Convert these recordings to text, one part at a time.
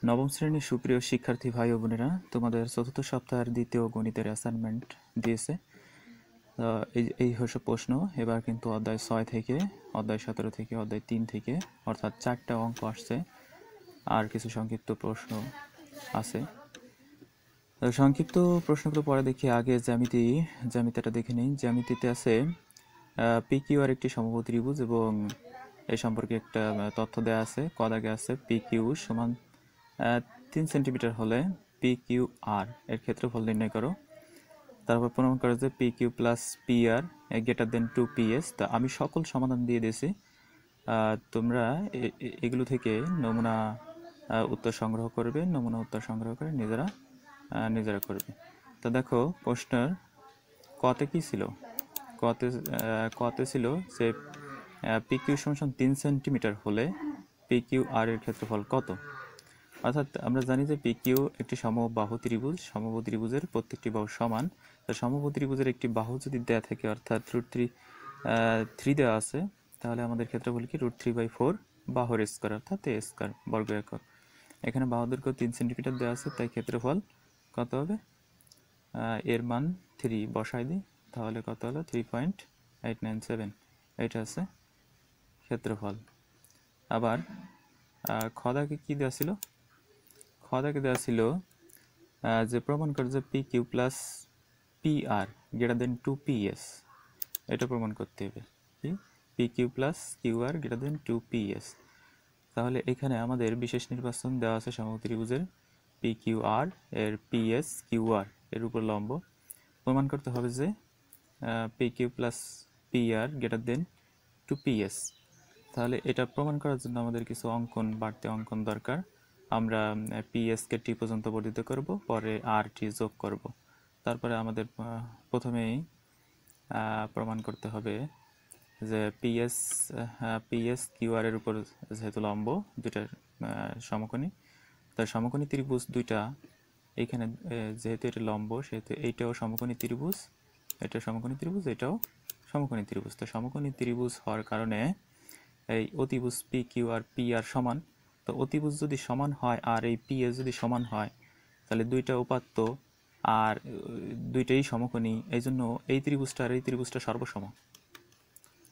নবম শ্রেণীর সুপ্রিয় শিক্ষার্থী ভাই ও বোনেরা, তোমাদের চতুর্থ সপ্তাহের দ্বিতীয় গণিতের অ্যাসাইনমেন্ট দিয়েছে। এই হচ্ছে প্রশ্ন। এবার কিন্তু অধ্যায় 6 থেকে, অধ্যায় 17 থেকে, অধ্যায় 3 থেকে, অর্থাৎ 4টা অঙ্ক আসছে, আর কিছু সংক্ষিপ্ত প্রশ্ন আছে। সংক্ষিপ্ত প্রশ্নগুলো পরে দেখি। আগে জ্যামিতিটা দেখে নিই। জ্যামিতিতে আছে PQ আর একটি সমবাহু ত্রিভুজ, এবং এই সম্পর্কে একটা তথ্য দেওয়া আছে। দাগে আছে PQ সমান 3 সেন্টিমিটার হলে PQR এর ক্ষেত্রফল নির্ণয় করো। তারপর প্রমাণ করে যে PQ plus PR greater than 2PS। তা আমি সকল সমাধান দিয়ে দিয়েছি। তোমরা এগুলো থেকে নমুনা উত্তর সংগ্রহ করবে, নমুনা উত্তর সংগ্রহ করে নিজেরা করবে। তো দেখো প্রশ্নের কতে কি ছিল। কতে ছিল যে PQ সমান 3 সেন্টিমিটার হলে PQR এর ক্ষেত্রফল কত। অর্থাৎ আমরা জানি যে PQ একটি সমবাহু ত্রিভুজ। সমবাহু ত্রিভুজের প্রত্যেকটি বাহু সমান। তো সমবাহু ত্রিভুজের একটি বাহু যদি দেয়া থাকে, অর্থাৎ √3 দেওয়া আছে, তাহলে আমাদের ক্ষেত্রফল কি √3/4 বাহুর স্কয়ার, অর্থাৎ a স্কয়ার বর্গ একক। এখানে বাহু দৈর্ঘ্য 3 সেন্টিমিটার দেওয়া আছে, তাই ক্ষেত্রফল কত হবে? এর মান 3 বসাই দিই, তাহলে কত হলো? 3.897। এটা আছে ক্ষেত্রফল। আবার খদাকে কি দেওয়া ছিল? খদাকে দেওয়া ছিল যে প্রমাণ করে যে PQ plus PR greater than 2PS। এটা প্রমাণ করতে হবে। কি? PQ plus QR greater than 2PS। তাহলে এখানে আমাদের বিশেষ নির্বাচন দেওয়া আছে সমবাহু ত্রিভুজের PQR এর PS QR এর উপর লম্ব। প্রমাণ করতে হবে যে PQ plus PR greater than 2PS। তাহলে এটা প্রমাণ করার জন্য আমাদের কিছু বাড়তি অঙ্কন দরকার। আমরা PS-কে T পর্যন্ত বর্ধিত করব, পরে RT যোগ করব। তারপরে আমাদের প্রথমেই প্রমাণ করতে হবে যে PS QR এর উপর যেহেতু লম্ব দুইটার সমকোণী, তার সমকোণী ত্রিভুজ দুইটা এইখানে যেহেতু এটা লম্ব, সেহেতু এইটাও সমকোণী ত্রিভুজ, এটা সমকোণী ত্রিভুজ, এটাও সমকোণী ত্রিভুজ। তো সমকোণী ত্রিভুজ হওয়ার কারণে এই অতিভুজ PQ আর PR সমান। তো অতিভুজ যদি সমান হয় আর এই PS যদি সমান হয়, তাহলে দুইটা উপাত্ত আর দুইটাই সমকোণী, এই জন্য এই ত্রিভুজটা আর এই ত্রিভুজটা সর্বসম।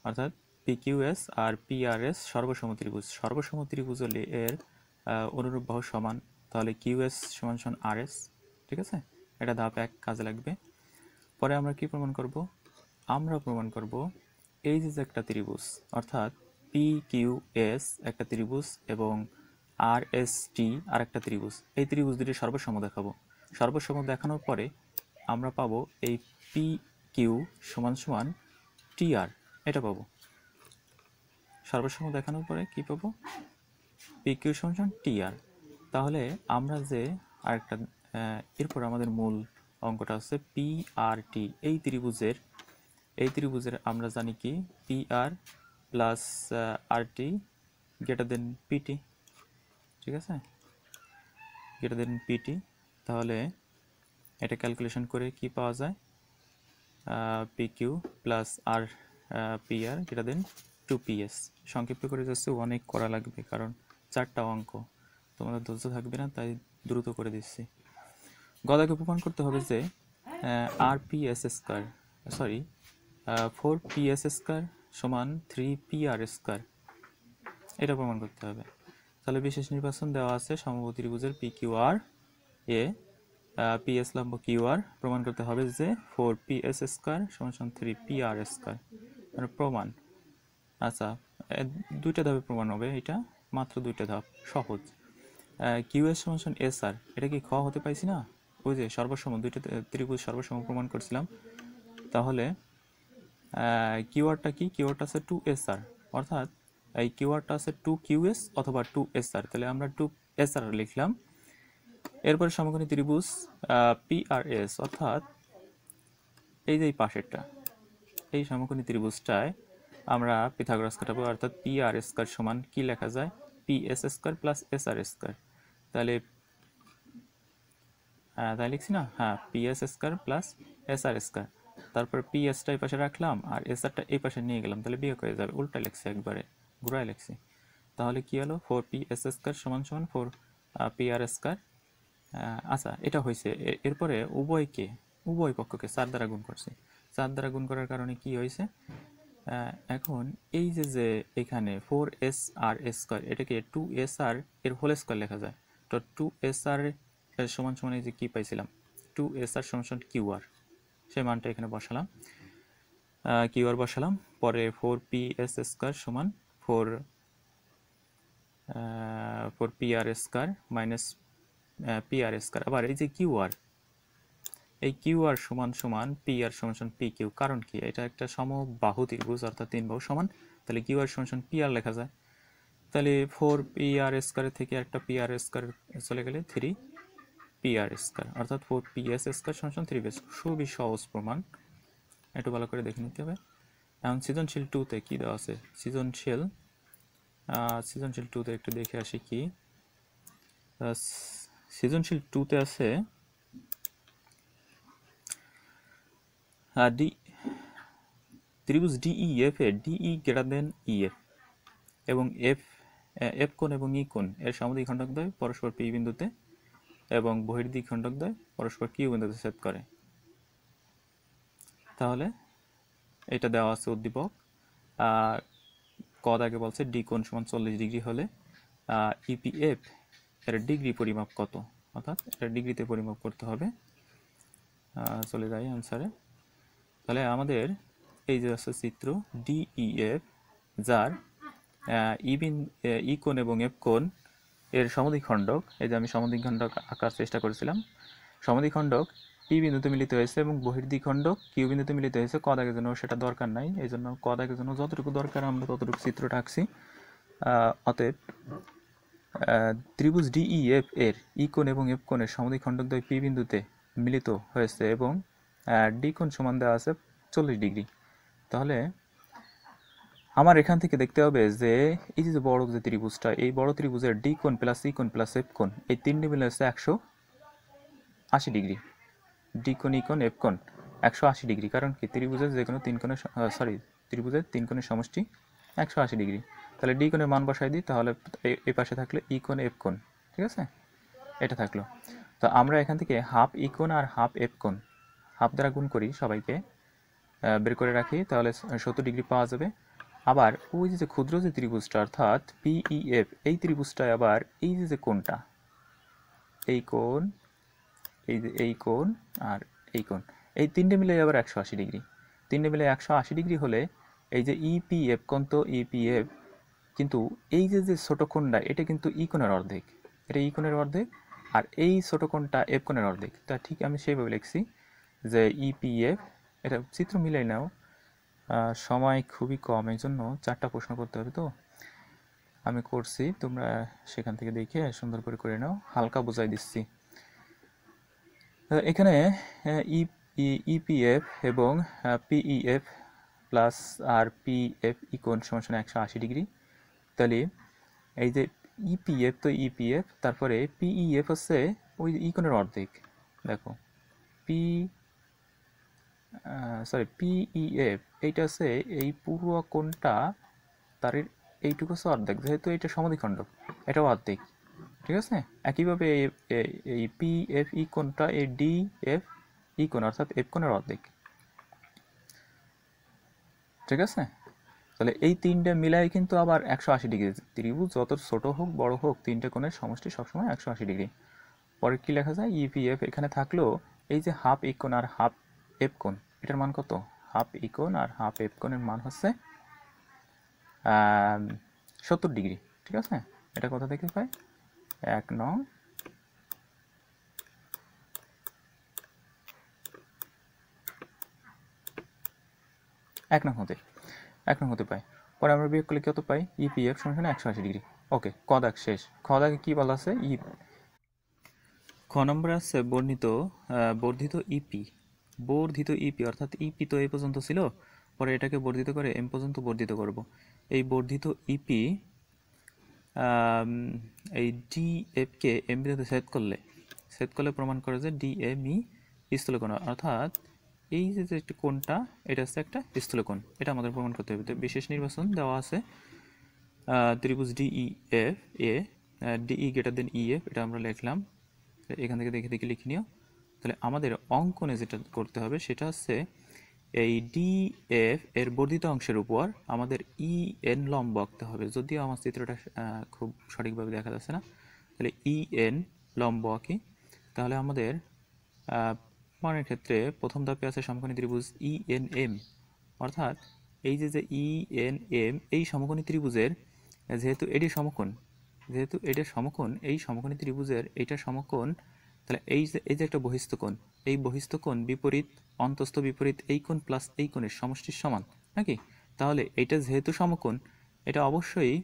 অর্থাৎ PQS আর PRS সর্বসম ত্রিভুজ। সর্বসম ত্রিভুজ হলে এর অনুরূপ বাহু সমান, তাহলে QS সমান সমান RS। ঠিক আছে, এটা ধাপ 1 কাজে লাগবে। পরে আমরা কি প্রমাণ করব? আমরা প্রমাণ করব এই যে একটা ত্রিভুজ, অর্থাৎ PQS একটা ত্রিভুজ এবং RST আর একটা ত্রিভুজ, এই ত্রিভুজ দুটি সর্বসম দেখাবো। সর্বসম দেখানোর পরে আমরা পাবো এই PQ সমান সমান TR, এটা পাবো। সর্বসম দেখানোর পরে কি পাবো? PQ সমান সমান TR। তাহলে আমরা যে আরেকটা এরপর আমাদের মূল অঙ্কটা হচ্ছে PRT। এই ত্রিভুজের আমরা জানি কি PR plus RT greater than PT। ঠিক আছে, গ্রেটার দেন PT। তাহলে এটা ক্যালকুলেশন করে কি পাওয়া যায়? PQ plus PR greater than 2PS। সংক্ষিপ্ত করে যাচ্ছে, অনেক করা লাগবে কারণ 4টা অঙ্ক, তোমাদের ধৈর্য থাকবে না, তাই দ্রুত করে দিচ্ছি। গদাকে প্রমাণ করতে হবে যে RPS স্কয়ার 4PS স্কয়ার সমান 3PR স্কয়ার, এটা প্রমাণ করতে হবে। তাহলে বিশেষ নির্বাচন দেওয়া আছে সমবাহু ত্রিভুজের PQR এ PS লম্ব QR। প্রমাণ করতে হবে যে 4PS স্কয়ার সমান সমান 3PR স্কয়ার, মানে প্রমাণ। আচ্ছা, দুইটা ধাপে প্রমাণ হবে, এটা মাত্র দুইটা ধাপ, সহজ। QS সমান সমান SR, এটা কি খ হতে পাইছি না? ওই যে সর্বসম দুইটা ত্রিভুজ সর্বসম প্রমাণ করছিলাম। তাহলে কিওয়ার্ডটা কি? কিওয়ার্ডটা আছে 2SR, অর্থাৎ এই কিওয়ার্ডটা আছে 2QS অথবা 2SR। তাহলে আমরা 2SR লিখলাম। এরপরে সমকোণী ত্রিভুজ PRS, অর্থাৎ এই যে এই পাশেরটা, এই সমকোণী ত্রিভুজটায় আমরা পিথাগোরাস কাটাবো, অর্থাৎ PR স্কয়ার সমান কি লেখা যায়? PS square plus SR square. তাহলে তাই লিখছি না? হ্যাঁ, PS square plus SR square. তারপর PSটা এই পাশে রাখলাম আর SRটা এই পাশে নিয়ে গেলাম, তাহলে বিয়োগ হয়ে যাবে। উল্টা লিখছি, একবারে ঘুরায় লিখছি। তাহলে কি হলো? 4PS স্কয়ার সমান সমান পি আর স্কোয়ার। আচ্ছা, এটা হয়েছে। এরপরে উভয় পক্ষকে 4 দ্বারা গুণ করছি। 4 দ্বারা গুণ করার কারণে কি হয়েছে, এখন এই যে এখানে 4SR² এটাকে 2SR এর হোল স্কোয়ার লেখা যায়। তো 2SR এর সমান সমান এই যে কি পাইছিলাম, 2SR সমান সমান QR, সেই মানটা এখানে বসালাম। QR বসালাম, পরে 4PS² সমান 4PR² মাইনাস PR²। আবার এই যে QR, এই QR সমান সমান PR সমান সমান PQ। কারণ কি, এটা একটা সমবাহু ত্রিভুজ, অর্থাৎ 3 বাহু সমান। তাহলে QR সমান সমান PR লেখা যায়। তাহলে 4PR² থেকে একটা PR² চলে গেলে 3PR², অর্থাৎ 4PS² সমান সমান 3PS। খুবই সহজ প্রমাণ, একটু ভালো করে দেখে নিতে হবে। এখন সৃজনশীল 2-তে কি দেওয়া আছে, সৃজনশীল 2-তে একটু দেখে আসি কি। সৃজনশীল 2-তে আছে ত্রিভুজ DEF এ DE গ্রেটার দেন EF এবং F কোণ এবং E কোণ এর সমদ্বিখণ্ডকদ্বয় পরস্পর P বিন্দুতে এবং বহির্দ্বিখণ্ডকদ্বয় পরস্পর Q বিন্দুতে ছেদ করে। তাহলে এটা দেওয়া আছে উদ্দীপক। ক দাগে বলছে ডি কোণ সমান 40 ডিগ্রি হলে EPF এর ডিগ্রি পরিমাপ কত, অর্থাৎ এটা ডিগ্রিতে পরিমাপ করতে হবে। চলে যাই অ্যান্সারে। তাহলে আমাদের এই যে আছে চিত্র DEF, যার ই কোণ এবং এফ কোণ এর সমদ্বিখণ্ডক, এই যে আমি সমদ্বিখণ্ডক আঁকার চেষ্টা করেছিলাম। সমদ্বিখণ্ডক পি বিন্দুতে মিলিত হয়েছে এবং বহির্দ্বিখণ্ডক কিউ বিন্দুতে মিলিত হয়েছে। ক দাগের জন্য সেটা দরকার নাই, এই জন্য ক দাগের জন্য যতটুকু দরকার আমরা ততটুকু চিত্রটা আঁকছি। অতএব ত্রিভুজ DEF এর ই কোণ এবং এফ কোণের সমদ্বিখণ্ডকদ্বয় পি বিন্দুতে মিলিত হয়েছে এবং ডি কোণ সমান দেওয়া আছে 40 ডিগ্রি। তাহলে আমার এখান থেকে দেখতে হবে যে এই যে বড় যে ত্রিভুজটা, এই বড় ত্রিভুজের ডি কোণ প্লাস ই কোণ প্লাস এফ কোণ এই তিনটি মিলে হচ্ছে 180 ডিগ্রি। ডি কোণ, ই কোণ, এফ কোণ 180 ডিগ্রি। কারণ কি, ত্রিভুজের যে কোনো ত্রিভুজের 3 কোণের সমষ্টি 180 ডিগ্রি। তাহলে ডি কোণের মান বসাই দিই, তাহলে এই পাশে থাকলে ই কোণ এফ কোণ, ঠিক আছে, এটা থাকলো। তো আমরা এখান থেকে হাফ ই কোণ আর হাফ এফ কোণ হাফ দ্বারা গুণ করি, সবাইকে বের করে রাখি, তাহলে 70 ডিগ্রি পাওয়া যাবে। আবার ওই যে ক্ষুদ্র যে ত্রিভুজটা অর্থাৎ PEF, এই ত্রিভুজটায় আবার এই যে কোণটা, এই কোণ, এই কোণ আর এই কোণ, এই তিনটে মিলে আবার 180 ডিগ্রি। তিনটে মিলে 180 ডিগ্রি হলে এই যে EPF কোণ, তো EPF কিন্তু এই যে ছোট কোণটা এটা কিন্তু ই কোণের অর্ধেক, এটা ই কোণের অর্ধেক, আর এই ছোট কোণটা এফ কোণের অর্ধেক। তা ঠিক আমি সেইভাবে লিখছি যে EPF, এটা চিত্র মিলাই নাও, সময় খুবই কম, এই জন্য 4টা প্রশ্ন করতে হবে, তো আমি করছি, তোমরা সেখান থেকে দেখে সুন্দর করে নাও, হালকা বোঝাই দিচ্ছি। এখানে EPF এবং PEF প্লাস আর PF ই কোণ সমান 180 ডিগ্রি। তাহলে এই যে EPF, তো EPF, তারপরে PEF হচ্ছে ওই ই কোণের অর্ধেক। দেখো PEF এইটা আছে এই পুরো কোণটা, তার এইটুকু হচ্ছে অর্ধেক, যেহেতু এটা সমদ্বিখণ্ডক এটাও অর্ধেক, ঠিক আছে। একইভাবে এই PF ই কোণটা এই DF ই কোণ অর্থাৎ এফ কোণের অর্ধেক, ঠিক আছে। তাহলে এই তিনটে মিলাই কিন্তু আবার 180 ডিগ্রি। ত্রিভুজ যত ছোট হোক বড় হোক, তিনটে কোণের সমষ্টি সবসময় 180 ডিগ্রি। পরে কি লেখা যায়, EPF এখানে থাকলেও এই যে হাফ ই কোণ আর হাফ এফ কোণ, এটার মান কত, হাফ ই কোণ আর হাফ এফ কোণের মান হচ্ছে 70 ডিগ্রি, ঠিক আছে। এটা কোথা থেকে পাই, 1 নং হতে পাই। পরে আমরা বিয়োগ করলে কত পাই, EPF সমান 180 ডিগ্রি। ওকে, ক দাগ শেষ। খ দাগে কি বলা আছে, খ নম্বর আছে বর্ধিত ইপি, অর্থাৎ ইপি তো এই পর্যন্ত ছিল, পরে এটাকে বর্ধিত করে এম পর্যন্ত বর্ধিত করব। এই বর্ধিত ইপি এই ডিএফকে এম বিন্দুতে ছেদ করলে প্রমাণ করে যে ডিএমই স্থূলকোণ, অর্থাৎ এই যে একটা কোণটা এটা হচ্ছে একটা স্থূলকোণ, এটা আমাদের প্রমাণ করতে হবে। তো বিশেষ নির্বাচন দেওয়া আছে ত্রিভুজ DEF এ ডিই গ্রেটার দেন ইএফ, এটা আমরা লিখলাম। এখান থেকে দেখে দেখে লিখে নিও। তাহলে আমাদের অঙ্কনে যেটা করতে হবে সেটা হচ্ছে এই ডিএফ এর বর্ধিত অংশের উপর আমাদের ইএন লম্ব আঁকতে হবে। যদিও আমার চিত্রটা খুব সঠিকভাবে দেখা যাচ্ছে না, তাহলে ইএন লম্ব আঁকি। তাহলে আমাদের প্রমাণের ক্ষেত্রে প্রথম ধাপে আছে সমকোণী ত্রিভুজ ইএনএম, অর্থাৎ এই যে ইএনএম এই সমকোণী ত্রিভুজের যেহেতু এটি সমকোণ, এই সমকোণী ত্রিভুজের এইটা সমকোণ, তাহলে এই যে একটা বহিস্থ কোণ, এই বহিস্থ কোণ বিপরীত অন্তস্থ বিপরীত এই কোণ প্লাস এই কোণের সমষ্টির সমান নাকি? তাহলে এইটা যেহেতু সমকোণ, এটা অবশ্যই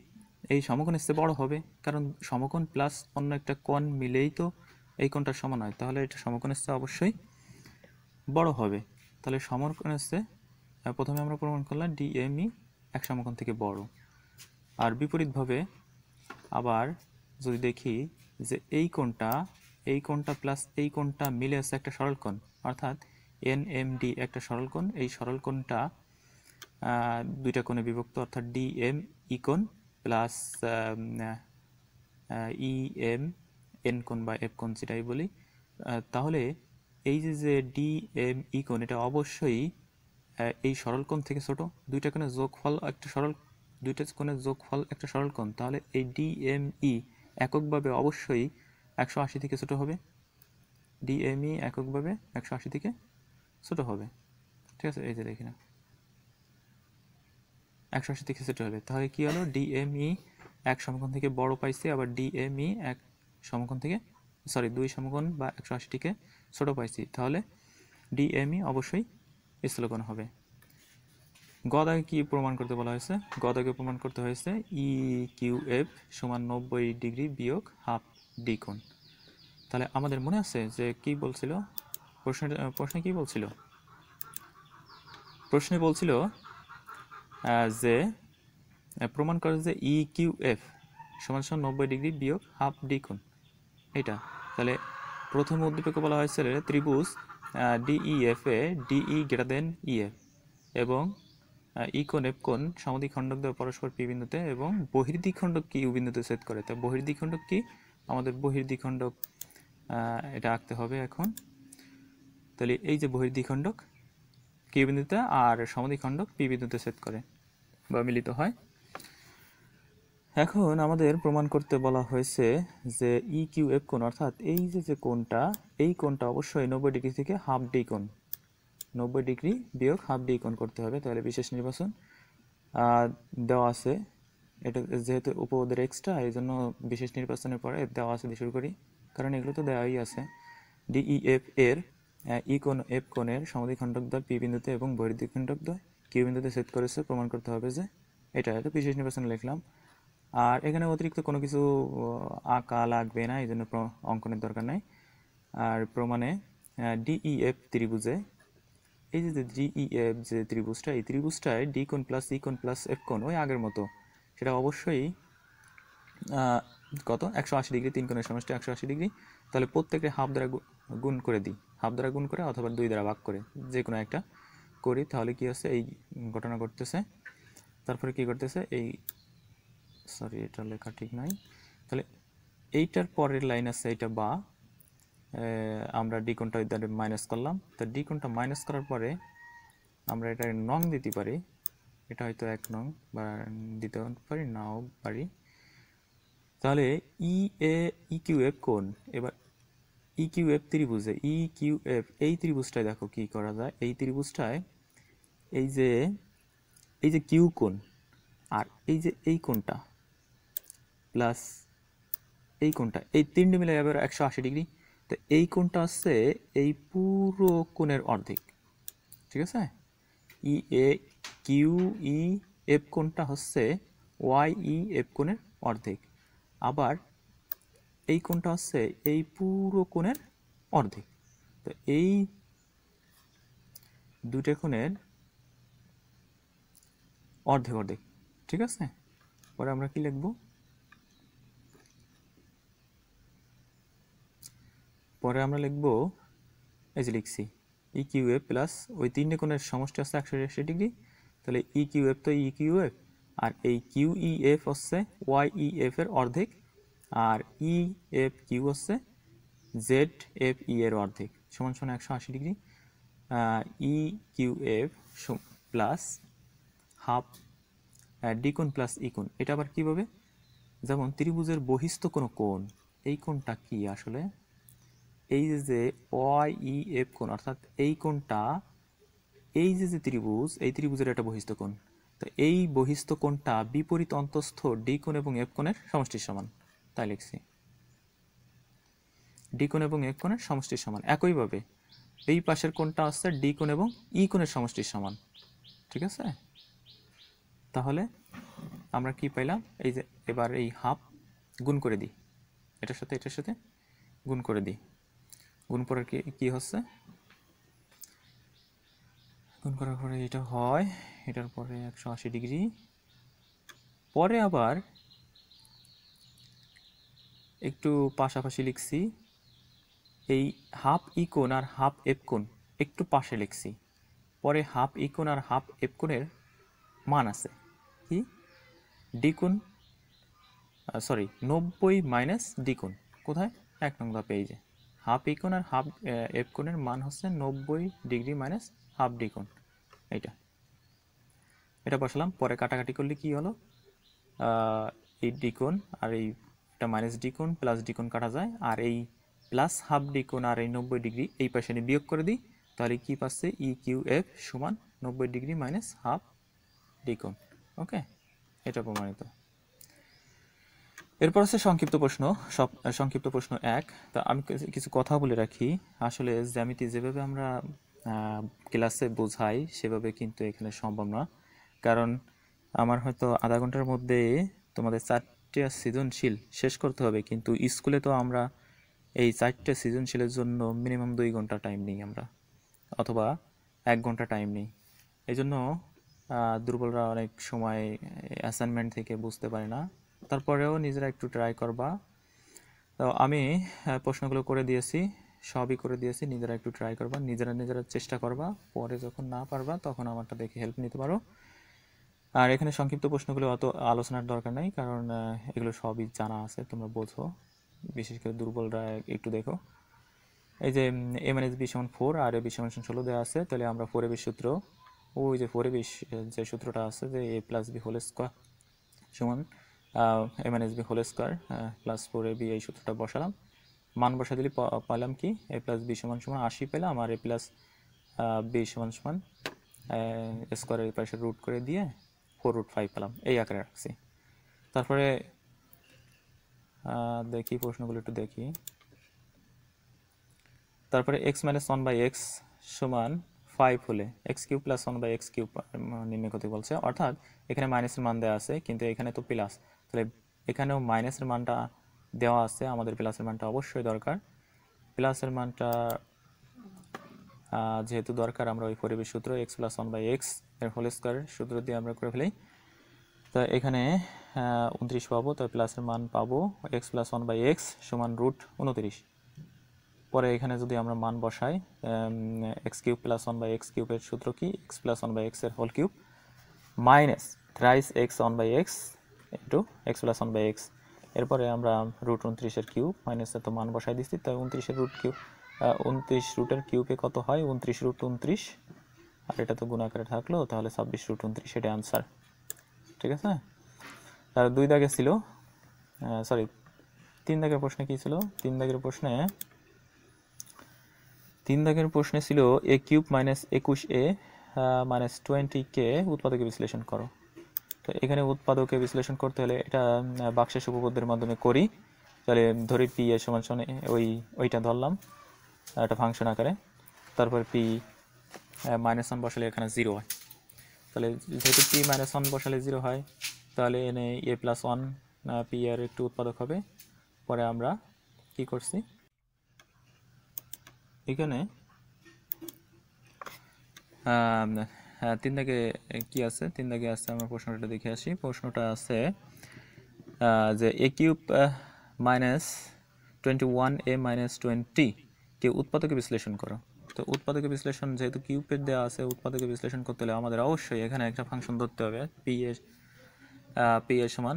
এই সমকোণের চেয়ে বড় হবে, কারণ সমকোণ প্লাস অন্য একটা কোণ মিলেই তো এই কোণটার সমান হয়। তাহলে এটা সমকোণের চেয়ে অবশ্যই বড় হবে। তাহলে সমকোণের চেয়ে প্রথমে আমরা প্রমাণ করলাম ডিএমই এক সমকোণ থেকে বড়। আর বিপরীতভাবে আবার যদি দেখি যে এই কোণটা প্লাস এই কোণটা মিলে আছে একটা সরলকোণ, অর্থাৎ এনএমডি একটা সরলকোণ। এই সরলকোণটা দুইটা কোণে বিভক্ত, অর্থাৎ ডিএম ই কোণ প্লাস ইএম এন কোণ বা এফ কোণ যেটাই বলি। তাহলে এই যে ডিএম ই কোণ এটা অবশ্যই এই সরলকোণ থেকে ছোট। দুইটা কোণের যোগফল একটা সরলকোণ, তাহলে এই ডিএমই এককভাবে অবশ্যই 180 থেকে ছোট হবে। ডিএমই এককভাবে 180 থেকে ছোট হবে, ঠিক আছে? এই যে দেখি না, 180 থেকে ছোট হবে। তাহলে কি হলো, ডিএমই এক সমকোণ থেকে বড় পাইছে, আবার ডিএমই এক সমকোণ থেকে দুই সমকোণ বা 180 থেকে ছোট পাইছি। তাহলে ডিএমই অবশ্যই স্থূলকোণ হবে। গ দাগে কি প্রমাণ করতে বলা হয়েছে? গ দাগে প্রমাণ করতে হয়েছে ই কিউ এফ সমান 90 ডিগ্রি বিয়োগ হাফ ডি কোণ। তাহলে আমাদের মনে আছে যে কি বলছিল প্রশ্নে কি বলছিল? প্রশ্নে বলছিল যে প্রমাণ করে যে ই কিউ এফ সমান 90 ডিগ্রি বিয়োগ হাফ ডি কোণ, এটা। তাহলে প্রথম উদ্দীপকে বলা হয়েছে ত্রিভুজ ডিইএফ এ ডিই গ্রেটার দেন ইএফ এবং ই কোণ এফ কোণ সমদ্বিখণ্ডক দ্বয় পরস্পর পি বিন্দুতে এবং বহির্দ্বিখণ্ডক কি ইউ বিন্দুতে ছেদ করে। তা বহির্দ্বিখণ্ডক কি? আমাদের বহির্দ্বিখণ্ডক এটা আঁকতে হবে এখন। তাহলে এই যে বহির্দ্বিখণ্ডক কিউ বিন্দুতে আর সমদ্বিখণ্ডক পি বিন্দুতে ছেদ করে বা মিলিত হয়। এখন আমাদের প্রমাণ করতে বলা হয়েছে যে ই কিউ এফ কোণ, অর্থাৎ এই যে কোণটা, এই কোণটা অবশ্যই 90 ডিগ্রি থেকে হাফ ডি কোণ, 90 ডিগ্রি বিয়োগ হাফ ডি কোণ করতে হবে। তাহলে বিশেষ নির্বাচন দেওয়া আছে, এটা যেহেতু উপপদের এক্সট্রা এই জন্য বিশেষ নির্বাচনের পরে দেওয়া আছে দিয়ে শুরু করি, কারণ এগুলো তো দেওয়াই আছে। ডিইএফ এর ই কোণ এফ কোণের সমদ্বিখণ্ডক দ্বয় পি বিন্দুতে এবং বহির্দ্বিখণ্ডক দ্বয় কিউ বিন্দুতে ছেদ করেছে, প্রমাণ করতে হবে যে এটা বিশেষ নির্বাচন লিখলাম। আর এখানে অতিরিক্ত কোনো কিছু আঁকা লাগবে না, এই জন্য অঙ্কনের দরকার নাই। আর প্রমাণে ডিইএফ ত্রিভুজে এই যে ডিইএফ যে ত্রিভুজটা, এই ত্রিভুজটায় ডি কোণ প্লাস ই কোণ প্লাস এফ কোণ ওই আগের মতো, সেটা অবশ্যই কত 180 ডিগ্রি, তিন কোণের সমষ্টি 180 ডিগ্রি। তাহলে প্রত্যেকটা হাফ দ্বারা গুণ করে দিই, হাফ দ্বারা গুণ করে অথবা 2 দ্বারা ভাগ করে যে কোনো একটা করি। তাহলে কি হচ্ছে, এই ঘটনা ঘটতেছে। তারপরে কি করতেছে, এই এটা লেখা ঠিক নাই। তাহলে এইটার পরের লাইন আছে এইটা, বা আমরা ডি কোণটা মাইনাস করলাম। তো ডি কোণটা মাইনাস করার পরে আমরা এটা নং দিতে পারি, এটা হয়তো 1 নং বা দিতে পারি, নাও পারি। তাহলে ই কিউ এফ কোণ, এবার ই কিউ এফ ত্রিভুজে ই কিউ এফ এই ত্রিভুজটায় দেখো কি করা যায়। এই ত্রিভুজটায় এই যে কিউ কোণ আর এই কোণটা প্লাস এই কোণটা, এই তিনটে মিলে এবার 180 ডিগ্রি। তো এই কোণটা হচ্ছে এই পুরো কোণের অর্ধেক, ঠিক আছে? ই এ কিউ ই এফ কোণটা হচ্ছে ওয়াই ই এফ কোণের অর্ধেক, আবার এই কোণটা হচ্ছে এই পুরো কোণের অর্ধেক। তো এই দুটো কোণের অর্ধেক অর্ধেক, ঠিক আছে? পরে আমরা কি লিখব? পরে আমরা লিখব এই যে লিখছি ই কিউ এফ প্লাস ওই তিনটে কোণের সমষ্টি আছে 180 ডিগ্রি। তাহলে ই কিউ এফ তো ই কিউ এফ, আর এই কিউ ই এফ হচ্ছে ওয়াই ই এফ এর অর্ধেক, আর ই এফ কিউ হচ্ছে জেড এফ ই এর অর্ধেক সমান সমান 180 degree. E Q F plus half D কোণ প্লাস ই কোণ। এটা আবার কীভাবে, যেমন ত্রিভুজের বহিস্থ কোনো কোণ, এই কোণটা কি আসলে, এই যে ওয়াই ই এফ কোণ অর্থাৎ এই কোণটা, এই যে ত্রিভুজ, এই ত্রিভুজের একটা বহিস্থ কোণ, তো এই বহিস্থ কোণটা বিপরীত অন্তস্থ ডি কোণ এবং এফ কোণের সমষ্টির সমান, তাই লিখছি ডি কোণ এবং এফ কোণের সমষ্টির সমান। একইভাবে এই পাশের কোণটা হচ্ছে ডি কোণ এবং ই কোণের সমষ্টির সমান, ঠিক আছে। তাহলে আমরা কি পাইলাম, এই যে এবার এই হাফ গুণ করে দিই, এটার সাথে গুণ করে দিই, গুণ করার কি হচ্ছে, গুণ করার পরে এটা হয়, এটার পরে 180 ডিগ্রি। পরে আবার একটু পাশাপাশি লিখছি, এই হাফ ই কোণ আর হাফ এফ কোণ একটু পাশে লিখছি। পরে হাফ ই কোণ আর হাফ এফ কোণের মান আছে কি, ডি কোণ, সরি 90 মাইনাস ডি কোণ, কোথায়, 1 নং পেজে হাফ ই কোণ আর হাফ এফ কোণের মান হচ্ছে 90 ডিগ্রি মাইনাস হাফ ডি কোণ। এটা বসালাম। পরে কাটাকাটি করলে কি হলো, এই ডি কোণ আর এইটা মাইনাস ডি কোণ প্লাস ডি কোণ কাটা যায়, আর এই প্লাস হাফ ডি কোণ আর এই 90 ডিগ্রি এই পাশে নিয়ে বিয়োগ করে দিই, তাহলে কি পাচ্ছে ই কিউ এফ সমান 90 ডিগ্রি মাইনাস হাফ ডি কোণ। ওকে, এটা প্রমাণিত। এরপর আছে সংক্ষিপ্ত প্রশ্ন। সংক্ষিপ্ত প্রশ্ন 1। তা আমি কিছু কথা বলে রাখি, আসলে জ্যামিতি যেভাবে আমরা ক্লাসে বোঝাই সেভাবে কিন্তু এখানে সম্ভব না, কারণ আমার হয়তো আধা ঘন্টার মধ্যে তোমাদের 4টে সৃজনশীল শেষ করতে হবে, কিন্তু স্কুলে তো আমরা এই 4টে সৃজনশীলের জন্য মিনিমাম 2 ঘন্টা টাইম নিই আমরা, অথবা 1 ঘন্টা টাইম নিই। এই জন্য দুর্বলরা অনেক সময় অ্যাসাইনমেন্ট থেকে বুঝতে পারে না, তারপরেও নিজেরা একটু ট্রাই করবা। তো আমি প্রশ্নগুলো করে দিয়েছি, সবই করে দিয়েছি, নিজেরা একটু ট্রাই করবা, নিজেরা চেষ্টা করবা, পরে যখন না পারবা তখন আমারটা দেখে হেল্প নিতে পারো। আর এখানে সংক্ষিপ্ত প্রশ্নগুলো অত আলোচনার দরকার নাই, কারণ এগুলো সবই জানা আছে, তোমরা বোঝো, বিশেষ করে দুর্বলরা একটু দেখো। এই যে এ মাইনাস বি সমান 4 আর এ বি সমান 16 দেওয়া আছে, তাহলে আমরা 4 এ বি সূত্র, ওই যে 4 এ বি যে সূত্রটা আছে যে A plus B whole square সমান A minus B whole square plus 4 A B, এই সূত্রটা বসালাম, মান বসা দিলে পেলাম কি এ প্লাস বি সমান 80 পেলাম, আর এ প্লাস বি সমান স্কোয়ারের পাশে রুট করে দিয়ে 4√5 পেলাম, এই আকারে রাখছি। তারপরে দেখি প্রশ্নগুলো একটু দেখি। তারপরে x মাইনাস 1/x সমান 5 হলে x cube plus 1/x cube নির্ণয় করতে বলছে, অর্থাৎ এখানে মাইনাসের মান দেওয়া আছে কিন্তু এখানে তো প্লাস, তাহলে এখানেও মাইনাসের মানটা দেওয়া আছে, আমাদের প্লাসের মানটা অবশ্যই দরকার। প্লাসের মানটা যেহেতু দরকার, আমরা ওই পরিবেশ সূত্র x প্লাস 1/x এর হোল স্কোয়ারের সূত্র দিয়ে আমরা করে ফেলি। তো এখানে 29 পাবো, তো প্লাসের মান পাবো x প্লাস 1/x সমান √29। পরে এখানে যদি আমরা মান বসাই, এক্স কিউব প্লাস 1/x কিউবের সূত্র কি, এক্স প্লাস 1/x এর whole cube minus thrice X 1/x into X plus 1/x। এরপরে আমরা √29 এর কিউব মাইনাসে তো মান বসাই দিচ্ছি, তাই 29 এর রুট কিউব, 29 রুটের কিউবে কত হয় 29√29, আর এটা তো গুণ আকারে থাকলো, তাহলে 26√29, এটা আনসার। ঠিক আছে। আর 2 দাগে ছিল, সরি 3 দাগের প্রশ্নে কি ছিল, 3 দাগের প্রশ্নে ছিল এ কিউব মাইনাস 21a মাইনাস 20কে উৎপাদকে বিশ্লেষণ করো। তো এখানে উৎপাদকে বিশ্লেষণ করতে হলে এটা বাক্সের উপপাদ্যের মাধ্যমে করি। তাহলে ধরি পি এর সমান সমান ওইটা ধরলাম একটা ফাংশন আকারে, তারপর পি -1 বসালে এখানে 0 হয়, তাহলে যেহেতু পি -1 বসালে 0 হয়, তাহলে এনে এ প্লাস 1 পি এর একটু উৎপাদক হবে। পরে আমরা কি করছি, এখানে 3 দাগে কি আছে, 3 দাগে আছে, আমরা প্রশ্নটা দেখে আসি। প্রশ্নটা আছে যে এ কিউব মাইনাস 21a মাইনাস 20 কে উৎপাদকে বিশ্লেষণ করো। তো উৎপাদকে বিশ্লেষণ যেহেতু কিউবের দেওয়া আছে, উৎপাদকে বিশ্লেষণ করতে হলে আমাদের অবশ্যই এখানে একটা ফাংশন ধরতে হবে, পি এর সমান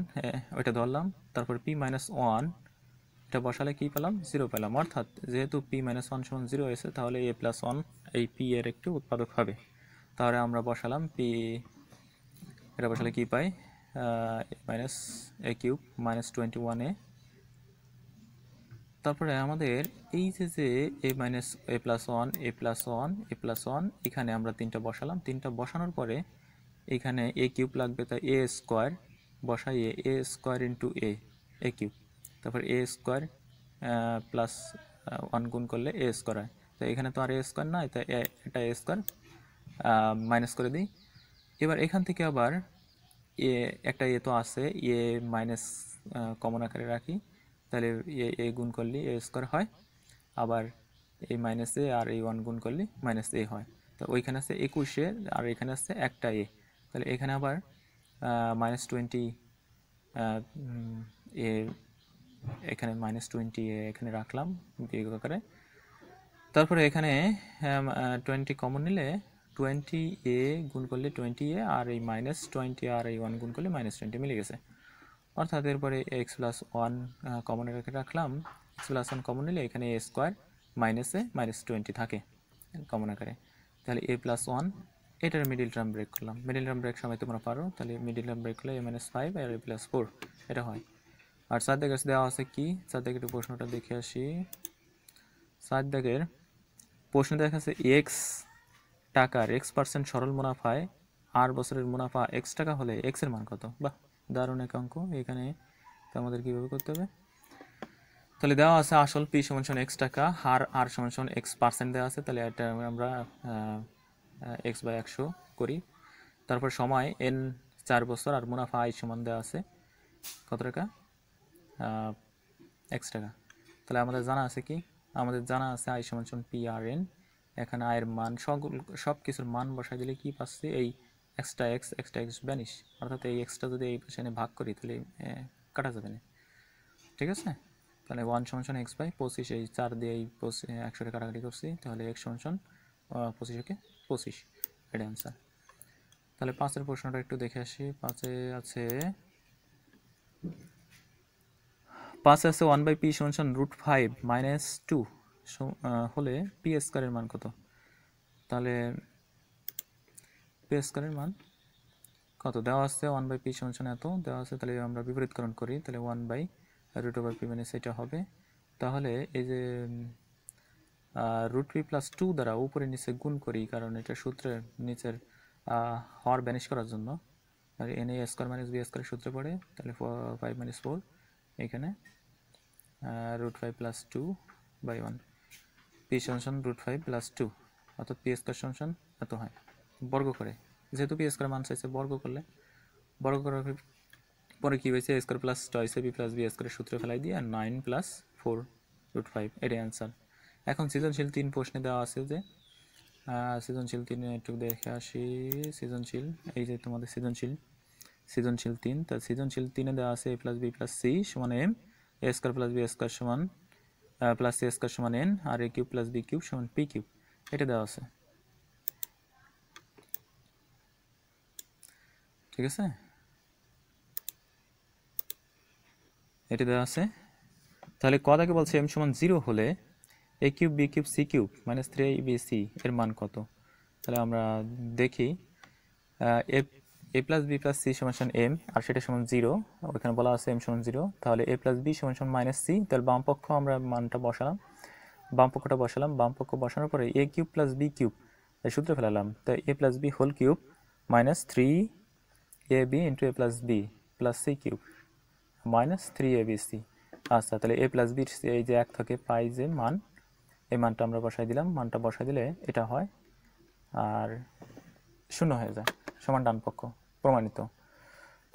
ওইটা ধরলাম, তারপর p -1 এটা বসালে কি পেলাম 0 পেলাম, অর্থাৎ যেহেতু p - 1 সমান 0 হয়েছে তাহলে a + 1 এই p এর একটি উৎপাদক হবে। তাহলে আমরা বসালাম p, এটা বসালে কি পাই a³ -21a। তারপরে আমাদের এই যে a + 1 a + 1 a + 1 এখানে আমরা তিনটা বসালাম, তিনটা বসানোর পরে এখানে a³ লাগবে, তাই a² বসাইয়ে a² × a³ তারপর a² + 1 গুণ করলে a² হয়। তো এখানে তো আর a² নাই, তাই এটা a² মাইনাস করে দিই। এবার এখান থেকে আবার এ একটা এ তো আছে, এ মাইনাস কমন আকারে রাখি, তাহলে এ গুণ করলে a² হয়, আবার এই মাইনাস এ আর এই 1 গুণ করলে -a হয়। তো ওইখানে আছে 21 আর এখানে আছে একটা এ, তাহলে এখানে আবার -20 এ, এখানে -20 এ এখানে রাখলাম বিয়োগ আকারে। তারপরে এখানে 20 কমন নিলে 20a গুণ করলে 20a আর এই -20 আর এই 1 গুণ করলে -20 মিলে গেছে। অর্থাৎ এরপরে x + 1 কমন রেখে রাখলাম, x + 1 কমন নিলে এখানে a² -a -20 থাকে কমন আকারে। তাহলে a + 1 এটার মিডিল টার্ম ব্রেক করলাম, মিডিল টার্ম ব্রেক সময় তোমরা পারো, তাহলে মিডিল টার্ম ব্রেক করলে a - 5 আর a + 4 এটা হয়। আর 7 দাগের দেওয়া আছে কি, 7 দাগের প্রশ্নটা দেখে আসি। 7 দাগের প্রশ্ন দেখা যাচ্ছে এক্স টাকার x% সরল মুনাফায় আর বছরের মুনাফা x টাকা হলে x এর মান কত? বাহ, দারুণ এক অঙ্ক। এখানে তো আমাদের কীভাবে করতে হবে, তাহলে দেওয়া আছে আসল p = x টাকা, হার r = x% দেওয়া আছে, তাহলে এটা আমরা x/100 করি। তারপর সময় n 4 বছর আর মুনাফা i সমান দেওয়া আছে কত টাকা, x টাকা। তাহলে আমাদের জানা আছে কি, আমাদের জানা আছে i = p/n। এখানে আয়ের মান সব কিছুর মান বসাই দিলে কি পাচ্ছি, এই এক্সট্রা এক্স ভ্যানিশ, অর্থাৎ এই এক্সট্রা যদি এই পাশে ভাগ করি তাহলে কাটা যাবে না, ঠিক আছে। তাহলে 1 = x/25, এই 4 দিয়ে এই 100 কাটাকাটি করছি, তাহলে x = 25 এটা অ্যান্সার। তাহলে 5 এর প্রশ্নটা একটু দেখে আসি। 5-এ আছে 1/p = √5 - 2 হলে p² এর মান কত? তাহলে p² এর মান কত দেওয়া আছে, 1/p = এত দেওয়া আছে, তাহলে আমরা বিপরীতকরণ করি, তাহলে 1/√p এটা হবে। তাহলে এই যে √p + 2 দ্বারা উপরে নিচে গুণ করি, কারণ এটা সূত্রের নিচের হর ব্যানিশ করার জন্য, আর na² - b² সূত্রে পড়ে, তাহলে 5 - 4 এখানে √5 + 2/1 p = √5 + 2, অর্থাৎ p² এত হয় বর্গ করে, যেহেতু p² মান চাইছে বর্গ করলে, বর্গ করার পরে কী হয়েছে, a² + 2ab + b² সূত্রে ফেলাই দিয়ে 9 + 4 √5 এটাই অ্যান্সার। এখন সৃজনশীল 3 প্রশ্নে দেওয়া আছে যে সৃজনশীল 3 একটু দেখে আসি। সৃজনশীল এই যে তোমাদের সৃজনশীল 3, তা সৃজনশীল 3-এ দেওয়া আছে a + b + c = m, a² + b² + c² n R a³ + b³ = p³ এটা দেওয়া আছে, ঠিক আছে, এটা দেওয়া আছে। তাহলে কদাকে বলছে m = 0 হলে a³ b³ c³ - 3abc এর মান কত? তাহলে আমরা দেখি, a + b + c = m আর সেটা সমান 0, ওখানে বলা আছে m = 0, তাহলে a + b = -c, তাহলে বাম পক্ষ আমরা মানটা বসালাম, বাম পক্ষটা বসালাম, বাম পক্ষ বসানোর পরে a³ + b³ সূত্রে ফেলালাম, তাই a + b whole cube -3ab × a + b + c³ -3abc। আচ্ছা, তাহলে a + b এই যে 1 থাকে পাই যে মান, এই মানটা আমরা বসাই দিলাম, মানটা বসাই দিলে এটা হয় আর 0 হয়ে যায়, সমান ডান পক্ষ প্রমাণিত।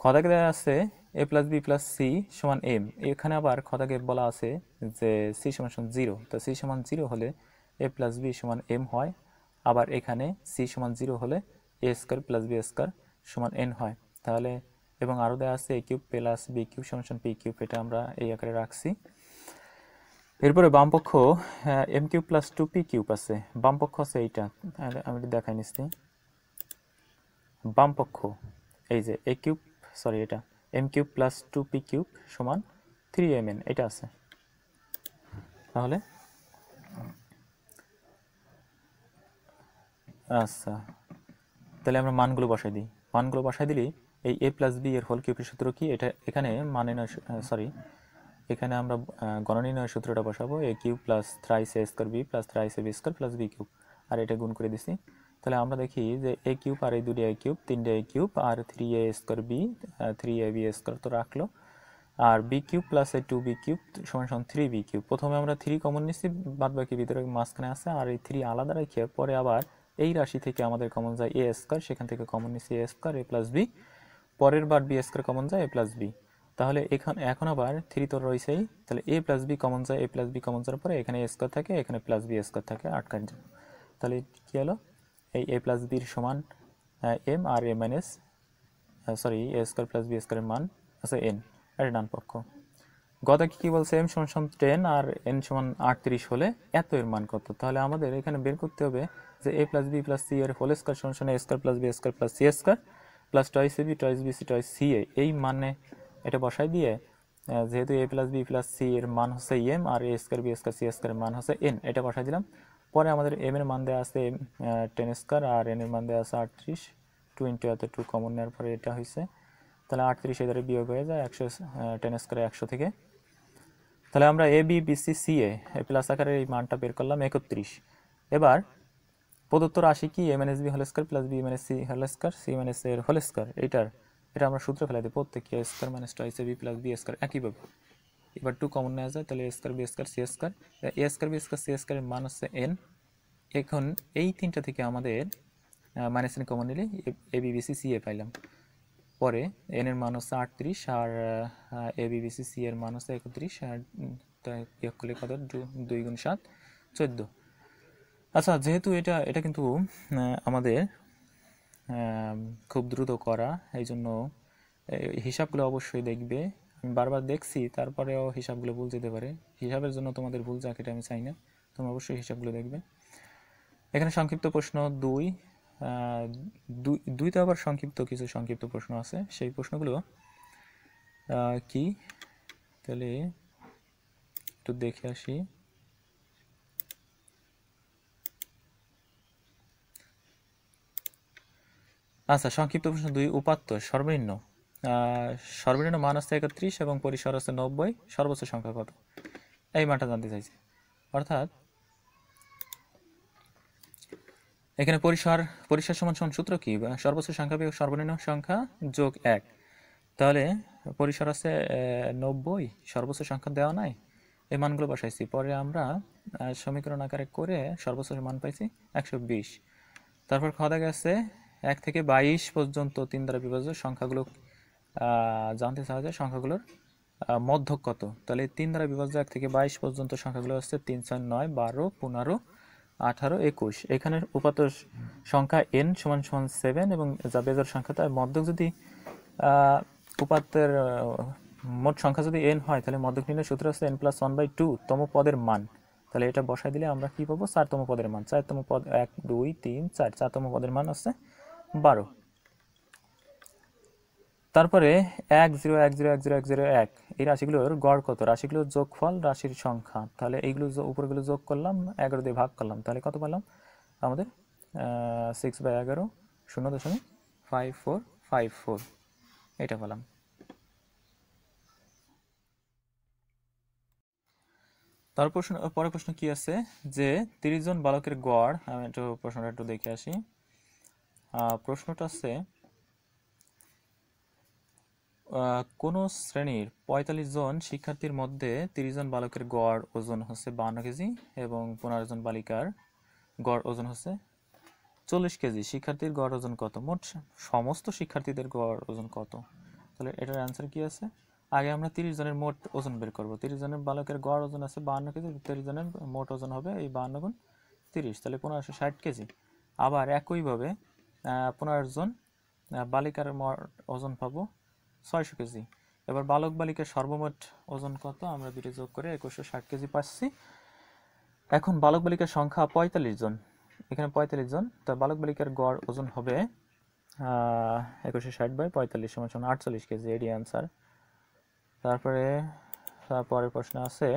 খদাকে দেওয়া আছে a + b + c = m, এখানে আবার খদাকে বলা আছে যে c = 0, তো c = 0 হলে a + b = m হয়, আবার এখানে c = 0 হলে a² + b² = n হয়। তাহলে এবং আরও দেওয়া আছে a³ + b³ = p³ এটা আমরা এই আকারে রাখছি। এরপরে বামপক্ষ m³ + 2p³ আছে, বামপক্ষ আছে এইটা, আমি দেখাই নিচ্ছি। বামপক্ষ এই যে এটা m³ + 2p³ = 3mn এটা আছে, তাহলে আচ্ছা, তাহলে আমরা মানগুলো বসাই দিই। মানগুলো বসাই দিলেই এই এ প্লাস বি এর হোল কিউবের সূত্র কি, এটা এখানে মানে নয়, সরি, এখানে আমরা গণনির্ণয়ের সূত্রটা বসাবো, A cube plus thrice A square B plus thrice A B square plus B cube, আর এটা গুণ করে দিছি। তাহলে আমরা দেখি যে এ কিউব আর এই দুটি এ কিউব, তিনটে এ কিউব আর 3a square B, 3ab square তো রাখলো, আর B cube plus A 2b cube সমান সমান 3b কিউব। প্রথমে আমরা 3 কমন নিচ্ছি, বাদ বাকি ভিতরে মাঝখানে আছে, আর এই 3 আলাদা রেখে পরে আবার এই রাশি থেকে আমাদের কমন যায় এ স্কোয়ার, সেখান থেকে কমন নিচ্ছি এ স্কোয়ার এ প্লাস বি, পরের বার বি স্কোয়ার কমন যায় এ প্লাস বি। তাহলে এখন আবার 3 তো রয়েছেই, তাহলে এ প্লাস বি কমন যায়, এ প্লাস বি কমন যাওয়ার পরে এখানে এ স্কোয়ার থাকে, এখানে প্লাস বি স্কোয়ার থাকে, আটকান যায়। তাহলে কী হলো, এই এ প্লাস বির সমান এম আর এ মাইনাস, সরি, এ স্কোয়ার প্লাস বি স্কোয়ারের মান আছে এন, এটা ডান পক্ষ। গদা কি বলছে, এম সমান সমান 10 আর এন সমান 38 হলে এত এর মান কত। তাহলে আমাদের এখানে বের করতে হবে যে A plus B plus C এর হোল স্কোয়ার সমান সমান A square plus B square plus C square plus twice A B twice B C twice C A, এই মানে এটা বসাই দিয়ে, যেহেতু A plus B plus C এর মান হচ্ছে এম আর A square B square C স্কোয়ারের মান হচ্ছে এন, এটা বসাই দিলাম। পরে আমাদের এম এর মান দেওয়া আছে 10 স্কোয়ার আর এন এর মান দেওয়া আছে 38, 2 ইন্টু এত 2 কমন নেওয়ার পরে এটা হয়েছে, তাহলে 38 এধারে বিয়োগ হয়ে যায় 100, 10 স্কোয়ারে 100 থেকে। তাহলে আমরা A B B C C A plus আকারের এই মানটা বের করলাম 31। এবার প্রদত্ত রাশি কি, A minus B whole square plus B minus C whole square C minus এর হোল স্কোয়ার, এটা আমরা সূত্রে ফেলে দিই, প্রত্যেক A square minus twice A B plus B square একইভাবে। এবার 2 কমন নেওয়া যায়, তাহলে A square B square C square, A square B square C স্কোয়ারের মান হচ্ছে এন। এখন এই তিনটা থেকে আমাদের মাইনাস এন কমন নিলে A B B C C এ পাইলাম। পরে এন এর মান হচ্ছে 38 আর A B B C C এর মান হচ্ছে 31, আর বিয়োগ করলে কত, 2 গুণ 7 14। আচ্ছা, যেহেতু এটা কিন্তু আমাদের খুব দ্রুত করা, এই জন্য হিসাবগুলো অবশ্যই দেখবে। আমি বারবার দেখছি, তারপরেও হিসাবগুলো ভুল যেতে পারে। হিসাবের জন্য তোমাদের ভুল যাক, এটা আমি চাই না, তোমরা অবশ্যই হিসাবগুলো দেখবে। এখানে সংক্ষিপ্ত প্রশ্ন 2, দুইতে আবার কিছু সংক্ষিপ্ত প্রশ্ন আছে, সেই প্রশ্নগুলো কি, তাহলে একটু দেখে আসি। আচ্ছা, সংক্ষিপ্ত প্রশ্ন 2, উপাত্ত সর্বনিম্ন মান হচ্ছে 31 এবং পরিসর হচ্ছে 90, সর্বোচ্চ সংখ্যা কত, এই মানটা জানতে চাইছে। অর্থাৎ এখানে পরিসর সমান সমান সূত্র কি, সর্বোচ্চ সংখ্যা বিয়োগ সর্বনিম্ন সংখ্যা যোগ 1। তাহলে পরিসর আছে 90, সর্বোচ্চ সংখ্যা দেওয়া নাই, এই মানগুলো বসাইছি, পরে আমরা সমীকরণ আকারে করে সর্বোচ্চ মান পাইছি 120। তারপর খাওয়া গেছে 1 থেকে 22 পর্যন্ত 3 দ্বারা বিভাজ্য সংখ্যাগুলো জানতে চাওয়া যায়, সংখ্যাগুলোর মধ্যক কত। তাহলে 3 দ্বারা বিভাজ্য 1 থেকে 22 পর্যন্ত সংখ্যাগুলো হচ্ছে 3, 6, 9, 12, 15, 18, 21। এখানে উপাত্ত সংখ্যা n সমান সমান 7 এবং যা বেজোড় সংখ্যা, তার মধ্যক যদি উপাত্তের মোট সংখ্যা যদি n হয়, তাহলে মধ্যক নির্ণয়ের সূত্র হচ্ছে n+1/2 তম পদের মান। তাহলে এটা বসাই দিলে আমরা কি পাবো, 4তম পদের মান। 4তম পদ 1 2 3 4, 4তম পদের মান হচ্ছে 12। তারপরে 1 0 1 0 1 0 1 0 1, এই রাশিগুলোর গড় কত, রাশিগুলোর যোগফল রাশির সংখ্যা। তাহলে এইগুলো উপরগুলো যোগ করলাম, 11 দিয়ে ভাগ করলাম, তাহলে কত পেলাম আমাদের 6/11 0.5454, এটা পেলাম। পরের প্রশ্ন কি আছে, যে 30 জন বালকের গড়, আমি প্রশ্নটা একটু দেখে আসি। প্রশ্নটা আছে, কোন শ্রেণীর 45 জন শিক্ষার্থীর মধ্যে 30 জন বালকের গড় ওজন হচ্ছে 52 কেজি এবং 15 জন বালিকার গড় ওজন হচ্ছে 40 কেজি। শিক্ষার্থীর গড় ওজন কত, মোট সমস্ত শিক্ষার্থীদের গড় ওজন কত। তাহলে এটার অ্যান্সার কি আছে, আগে আমরা 30 জনের মোট ওজন বের করব। 30 জনের বালকের গড় ওজন আছে 52 কেজি, 30 জনের মোট ওজন হবে এই 52 গুণ 30, তাহলে 1560 কেজি। আবার একইভাবে 15 জন বালিকার ওজন পাবো 600 কেজি। এবার বালক বালিকার সর্বমোট ওজন কত, আমরা দুটো যোগ করে 2160 কেজি পাচ্ছি। এখন বালক বালিকার সংখ্যা 45 জন, এখানে 45 জন, তো বালক বালিকার গড় ওজন হবে 2160/45 সমান 48 কেজি, এটি অ্যান্সার। তারপরে পরের প্রশ্ন আছে,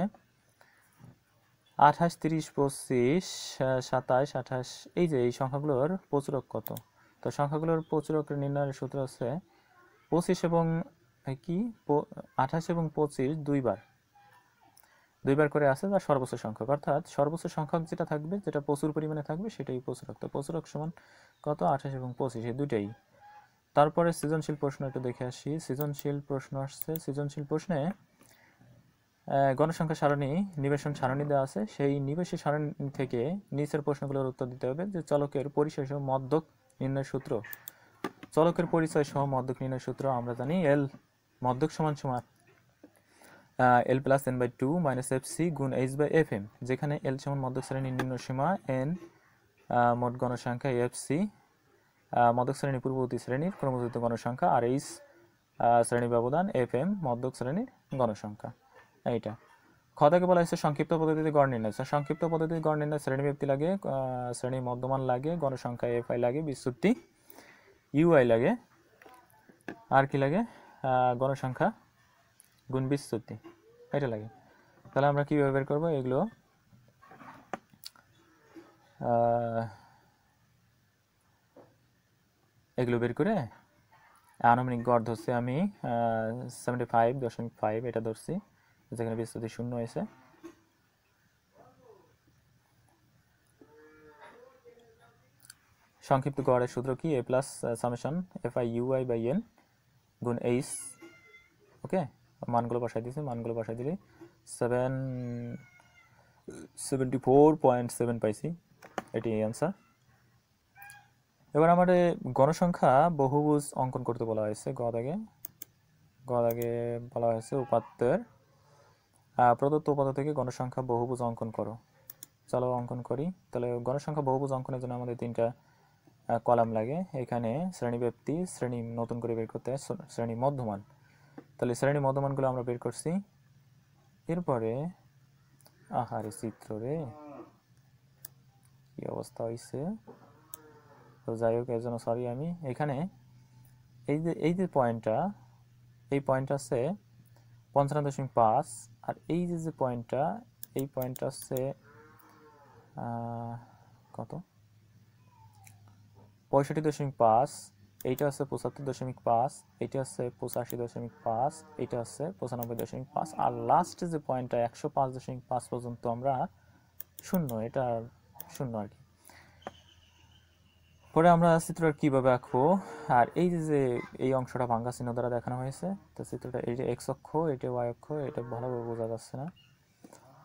28, 30, 25, 27, 28, এই যে এই সংখ্যাগুলোর প্রচুরক কত? তো সংখ্যাগুলোর প্রচুরক নির্ণয়ের সূত্র আছে 25 এবং 28 এবং 25 দুইবার করে আছে, তার সর্বোচ্চ সংখ্যক, অর্থাৎ সর্বোচ্চ সংখ্যক যেটা থাকবে, যেটা প্রচুর পরিমাণে থাকবে, সেটাই প্রচুরক। তো প্রচুরক সমান কত? 28 এবং 25, এই দুইটাই। তারপরে সৃজনশীল প্রশ্ন একটু দেখে আসি। সৃজনশীল প্রশ্ন আসছে। সৃজনশীল প্রশ্নে গণসংখ্যা সারণী, নিবেশন সারণী দেওয়া আছে। সেই নিবেশী সারণী থেকে নিচের প্রশ্নগুলোর উত্তর দিতে হবে। যে চলকের পরিচয় সহ মধ্যক নির্ণয় সূত্র। চলকের পরিচয় সহ মধ্যক নির্ণয় সূত্র আমরা জানি এল মধ্যক সমান সমান L plus N by 2 minus F C গুণ এইচ বাই এফ এম, যেখানে এল সমান মধ্যক শ্রেণীর নিম্ন সীমা, এন মোট গণসংখ্যা, এফ সি মধ্যক শ্রেণীর পূর্ববর্তী শ্রেণীর ক্রমযুক্ত গণসংখ্যা, আর এইচ শ্রেণী ব্যবধান, এফ এম মধ্যক শ্রেণীর গণসংখ্যা। এইটা খদাকে বলা হয়েছে সংক্ষিপ্ত পদ্ধতিতে গড় নির্ণয়। সংক্ষিপ্ত পদ্ধতিতে গড় নির্ণয় শ্রেণী ব্যক্তি লাগে, শ্রেণী মধ্যমান লাগে, গণসংখ্যা এফ আই লাগে, বিচ্যুতি ইউ আই লাগে, আর কি লাগে? গণসংখ্যা গুণ বিচ্যুতি, এটা লাগে। তাহলে আমরা কীভাবে বের করবো এগুলো? এগুলো বের করে আনুমানিক গড় ধরছি আমি 75.5, এটা ধরছি, যেখানে বিচ্যুতি শূন্য হয়েছে। সংক্ষিপ্ত গড়ের সূত্র কি? A plus summation F I U I by N গুণ এইচ। ওকে, মানগুলো বসাই দিয়েছি, মানগুলো বসাই দিলে 74.7 পাইছি, এটি অ্যান্সার। এবার আমাদের গণসংখ্যা বহুভুজ অঙ্কন করতে বলা হয়েছে। গ দাগে বলা হয়েছে উপাত্তের প্রদত্ত উপাত্ত থেকে গণসংখ্যা বহুভুজ অঙ্কন করো। চলো অঙ্কন করি। তাহলে গণসংখ্যা বহুভুজ অঙ্কনের জন্য আমাদের 3টা কলাম লাগে। এখানে শ্রেণী ব্যক্তি, শ্রেণী নতুন করে বের করতে হয়, শ্রেণী মধ্যমান। তাহলে শ্রেণী মধ্যমানগুলো আমরা বের করছি। এরপরে আহারে চিত্র রে, কি অবস্থা হয়েছে! তো যাই হোক, এর জন্য সরি। আমি এখানে এই যে পয়েন্টটা, এই পয়েন্টটা আছে 55.5, আর এই যে পয়েন্টটা, এই পয়েন্টটা আছে কত? 65.5, এইটা আছে 75.5, এইটা আছে 85.5, এইটা আছে 95.5, আর লাস্টে যে পয়েন্টটা 105.5 পর্যন্ত আমরা শূন্য, এটা শূন্য আর কি। পরে আমরা চিত্রটা কিভাবে আঁকবো? আর এই যে এই অংশটা ভাঙ্গা চিহ্ন দ্বারা দেখানো হয়েছে। তো চিত্রটা, এই যে এক্স অক্ষ, এটা ওয়াই অক্ষ, এটা ভালোভাবে বোঝা যাচ্ছে না।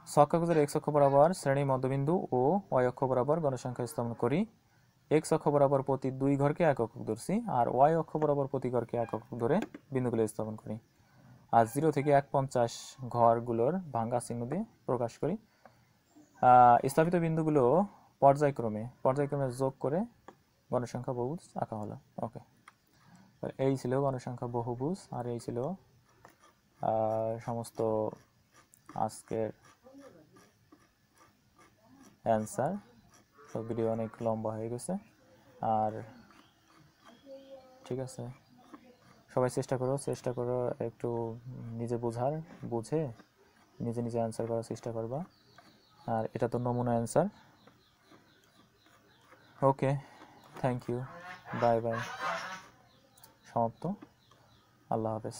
ছক্কাগুজের এক্স অক্ষ বরাবর শ্রেণী মধ্যবিন্দু ও ওয়াই অক্ষ বরাবর গণসংখ্যা স্থাপন করি। এক্স অক্ষ বরাবর প্রতি 2 ঘরকে এক একক ধরছি, আর ওয়াই অক্ষ বরাবর প্রতি ঘরকে এক একক ধরে বিন্দুগুলো স্থাপন করি। আর 0 থেকে 150 ঘরগুলোর ভাঙ্গা চিহ্ন দিয়ে প্রকাশ করি। স্থাপিত বিন্দুগুলো পর্যায়ক্রমে যোগ করে গণসংখ্যা বহুভুজ আঁকা হলো। ওকে, এই ছিল গণসংখ্যা বহুভুজ, আর এই ছিল সমস্ত আজকের অ্যান্সার। তো ভিডিও অনেক লম্বা হয়ে গেছে, আর ঠিক আছে, সবাই চেষ্টা করো একটু নিজে বুঝে নিজে অ্যান্সার করার চেষ্টা করবা। আর এটা তো নমুনা answer. Okay, thank you, bye bye, সমাপ্ত। আল্লাহ হাফেজ।